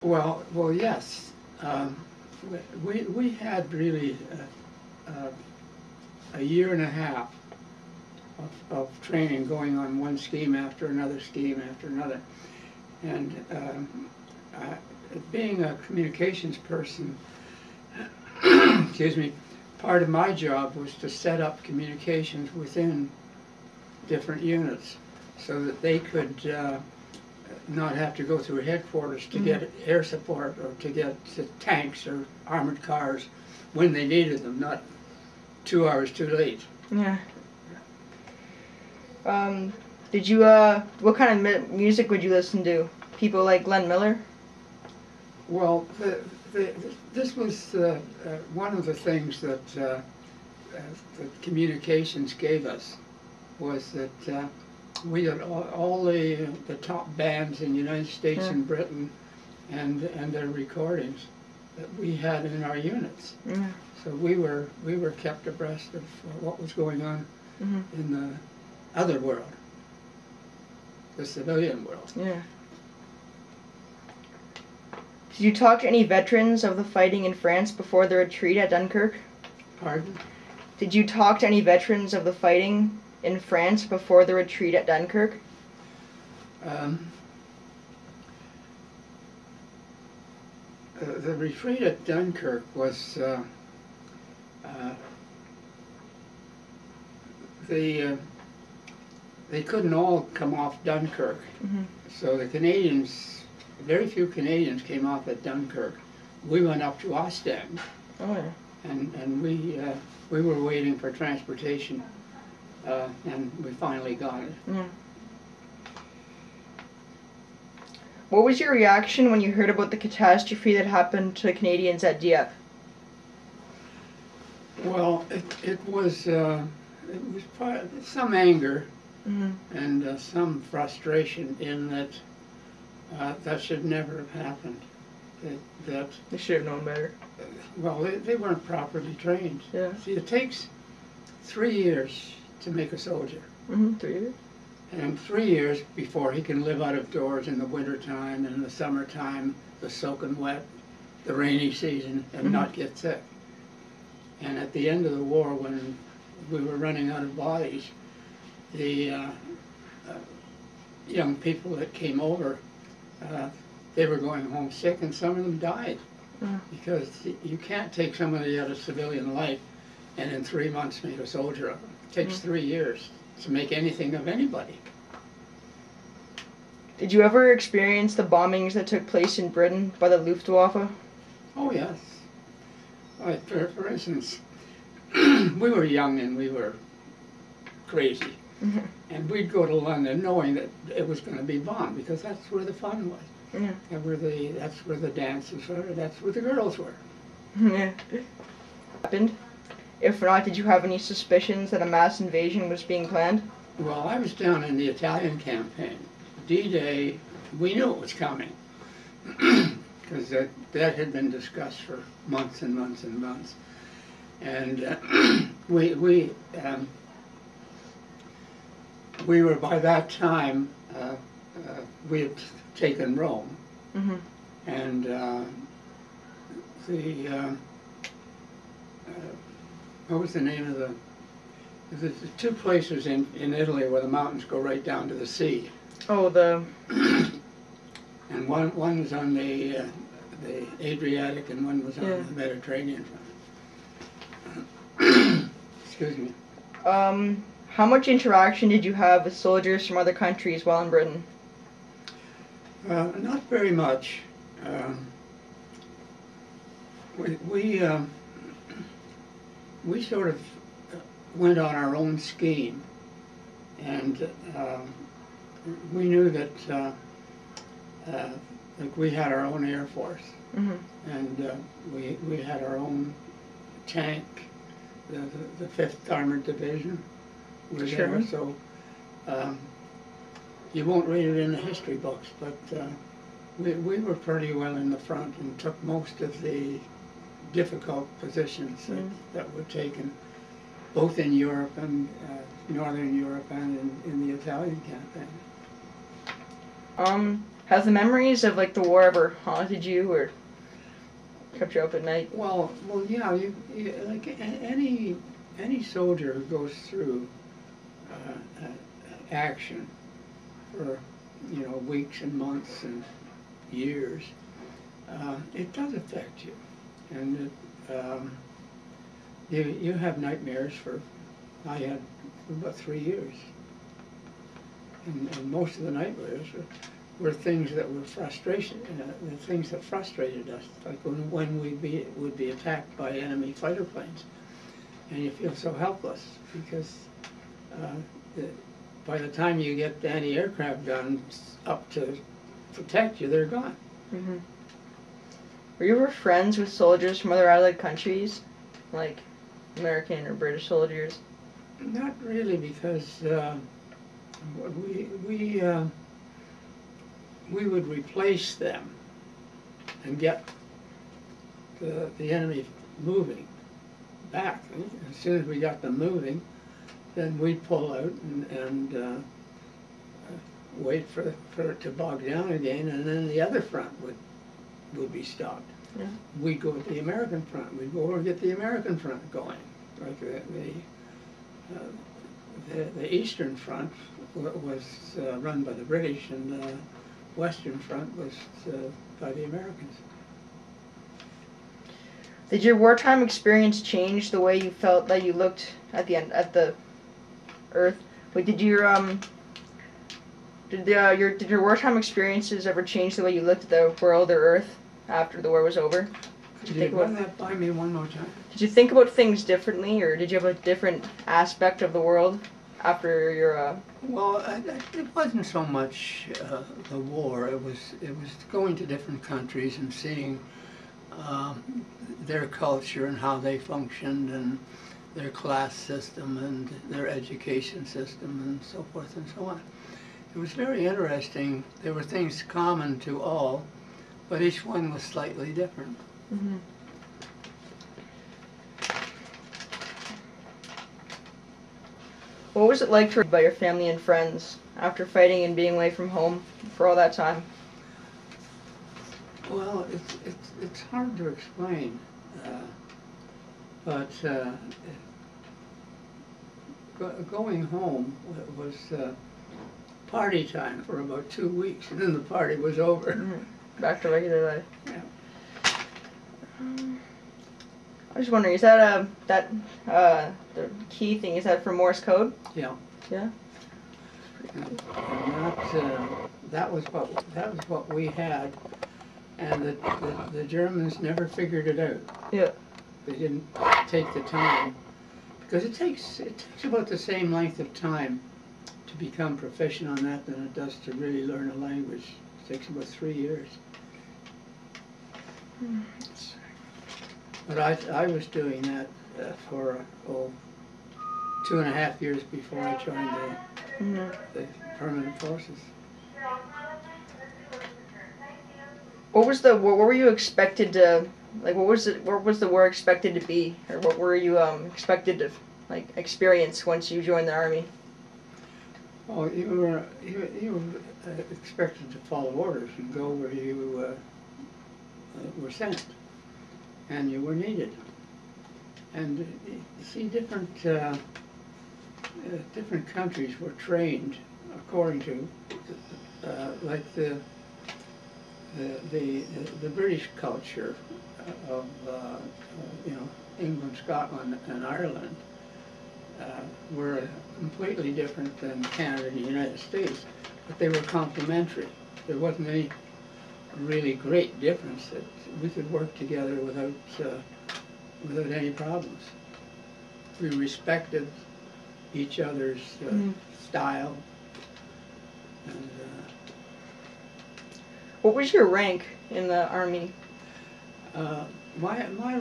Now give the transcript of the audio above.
Well, yes. We had really a year and a half of training going on one scheme after another scheme after another. And being a communications person, excuse me, part of my job was to set up communications within different units so that they could not have to go through headquarters to get air support or to get tanks or armored cars when they needed them, not 2 hours too late. Yeah. Did you, what kind of music would you listen to? People like Glenn Miller? Well, this was one of the things that the communications gave us, was that we had all the top bands in the United States and Britain and their recordings that we had in our units. So we were kept abreast of what was going on in the other world, the civilian world. Yeah. Did you talk to any veterans of the fighting in France before the retreat at Dunkirk? Pardon? Did you talk to any veterans of the fighting in France before the retreat at Dunkirk? The retreat at Dunkirk was they couldn't all come off Dunkirk, so the Canadians, very few Canadians came off at Dunkirk. We went up to Ostend, and we were waiting for transportation, and we finally got it. What was your reaction when you heard about the catastrophe that happened to the Canadians at Dieppe? Well, it was some anger and some frustration in that that should never have happened. That they should have known better. Well, they weren't properly trained. Yeah. See, it takes 3 years to make a soldier. 3 years. And 3 years before he can live out of doors in the wintertime and in the summertime, the soaking wet, the rainy season, and not get sick. And at the end of the war, when we were running out of bodies, the young people that came over, they were going home sick, and some of them died. Because you can't take somebody out of civilian life and in 3 months make a soldier of them. It takes 3 years to make anything of anybody. Did you ever experience the bombings that took place in Britain by the Luftwaffe? Oh, yes. Like, for instance, we were young and we were crazy. And we'd go to London knowing that it was going to be bombed, because that's where the fun was. That's where the dances were, that's where the girls were. Happened? If not, did you have any suspicions that a mass invasion was being planned? Well, I was down in the Italian campaign. D-Day, we knew it was coming, because that had been discussed for months and months and months. And we were, by that time, we had taken Rome. And what was the name of the two places in Italy where the mountains go right down to the sea? Oh, and one was on the Adriatic, and one was on the Mediterranean front. Excuse me. How much interaction did you have with soldiers from other countries while in Britain? Not very much. We sort of went on our own scheme, and we knew that like we had our own Air Force, and we had our own tank, the 5th Armored Division was there, so you won't read it in the history books, but we were pretty well in the front and took most of the difficult positions that were taken, both in Europe and Northern Europe and in the Italian campaign. Has the memories of like the war ever haunted you or kept you up at night? Well, yeah. Like any soldier who goes through action for weeks and months and years, it does affect you, and you have nightmares I had for about 3 years, and most of the nightmares were things that were frustration, the things that frustrated us, like when we would be attacked by enemy fighter planes, and you feel so helpless because by the time you get the anti-aircraft guns up to protect you, they're gone. Mm-hmm. Were you ever friends with soldiers from other allied countries, like American or British soldiers? Not really, because we would replace them and get the enemy moving back. As soon as we got them moving, then we'd pull out and wait for it to bog down again, and then the other front would be stopped. Yeah. We'd go with the American front. We'd go over and get the American front going. Like the Eastern Front was run by the British, and the Western Front was by the Americans. Did your wartime experience change the way you felt that you looked at the Earth? Wait, did your wartime experiences ever change the way you looked at the world or Earth after the war was over? Could you run that by me one more time? Did you think about things differently, or did you have a different aspect of the world after your? Well, it wasn't so much the war. It was going to different countries and seeing their culture and how they functioned, and their class system and their education system and so forth and so on. It was very interesting. There were things common to all, but each one was slightly different. Mm-hmm. What was it like to be by your family and friends after fighting and being away from home for all that time? Well, it's hard to explain, but going home was party time for about 2 weeks, and then the party was over. Mm-hmm. Back to regular life. Yeah. I was wondering, is that the key thing? Is that for Morse code? Yeah. Yeah. And that was what we had, and the Germans never figured it out. Yeah. They didn't take the time, because it takes about the same length of time to become proficient on that than it does to really learn a language. It takes about 3 years. But I was doing that for 2.5 years before I joined the permanent forces. What were you expected to, like, what was the war expected to be, or what were you expected to like experience once you joined the army? Oh, you were expected to follow orders and go where you were sent, and you were needed. And you see, different countries were trained according to, like the British culture of England, Scotland, and Ireland were completely different than Canada and the United States, but they were complementary. There wasn't any really great difference. That we could work together without any problems. We respected each other's style. And, what was your rank in the army? my